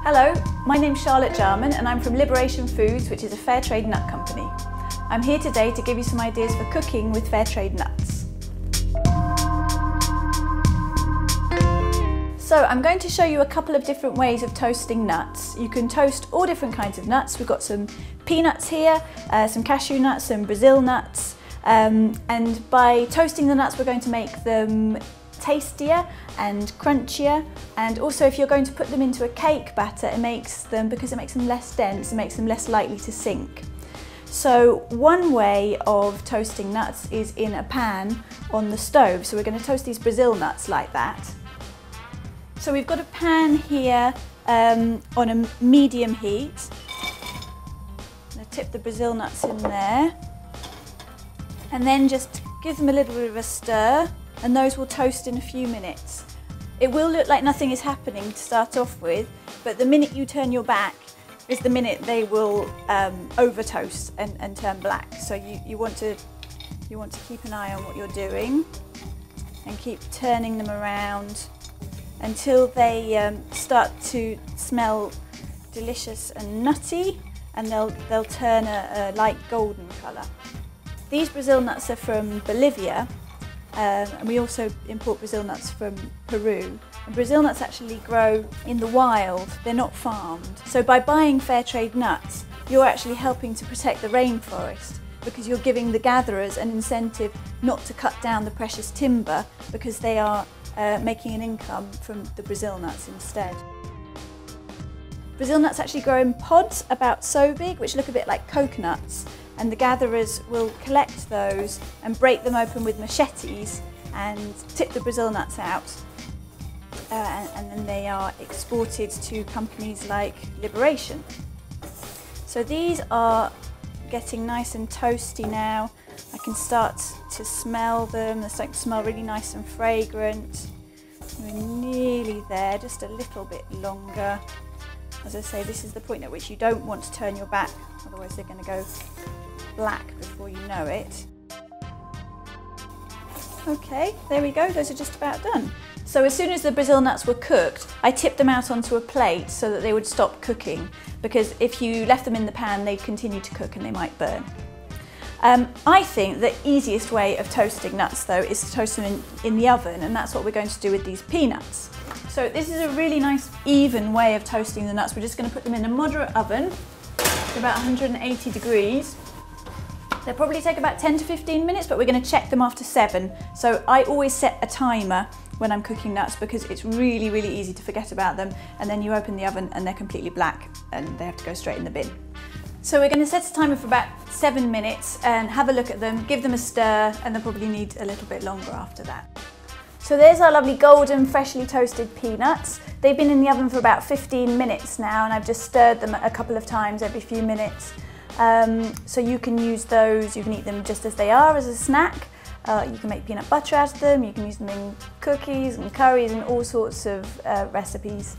Hello, my name's Charlotte Jarman and I'm from Liberation Foods, which is a fair trade nut company. I'm here today to give you some ideas for cooking with fair trade nuts. So I'm going to show you a couple of different ways of toasting nuts. You can toast all different kinds of nuts. We've got some peanuts here, some cashew nuts, some Brazil nuts, and by toasting the nuts we're going to make them tastier and crunchier, and also if you're going to put them into a cake batter, because it makes them less dense, it makes them less likely to sink. So one way of toasting nuts is in a pan on the stove. So we're going to toast these Brazil nuts like that. So we've got a pan here on a medium heat. I'm going to tip the Brazil nuts in there and then just give them a little bit of a stir, and those will toast in a few minutes. It will look like nothing is happening to start off with, but the minute you turn your back is the minute they will over toast and turn black. So you want to keep an eye on what you're doing and keep turning them around until they start to smell delicious and nutty, and they'll turn a light golden colour. These Brazil nuts are from Bolivia. And we also import Brazil nuts from Peru. And Brazil nuts actually grow in the wild, they're not farmed. So by buying fair trade nuts, you're actually helping to protect the rainforest, because you're giving the gatherers an incentive not to cut down the precious timber, because they are making an income from the Brazil nuts instead. Brazil nuts actually grow in pods about so big, which look a bit like coconuts. And the gatherers will collect those and break them open with machetes and tip the Brazil nuts out, and then they are exported to companies like Liberation. So these are getting nice and toasty now. I can start to smell them. They're starting to smell really nice and fragrant. We're nearly there, just a little bit longer. As I say, this is the point at which you don't want to turn your back, otherwise they're going to go black before you know it. Okay, there we go, those are just about done. So as soon as the Brazil nuts were cooked, I tipped them out onto a plate so that they would stop cooking, because if you left them in the pan they'd continue to cook and they might burn. I think the easiest way of toasting nuts though is to toast them in the oven, and that's what we're going to do with these peanuts. So this is a really nice even way of toasting the nuts. We're just going to put them in a moderate oven to about 180 degrees. They'll probably take about 10 to 15 minutes, but we're going to check them after 7. So I always set a timer when I'm cooking nuts, because it's really, really easy to forget about them, and then you open the oven and they're completely black and they have to go straight in the bin. So we're going to set a timer for about 7 minutes and have a look at them, give them a stir, and they'll probably need a little bit longer after that. So there's our lovely golden, freshly toasted peanuts. They've been in the oven for about 15 minutes now, and I've just stirred them a couple of times every few minutes. So you can use those, you can eat them just as they are as a snack. You can make peanut butter out of them, you can use them in cookies and curries and all sorts of recipes.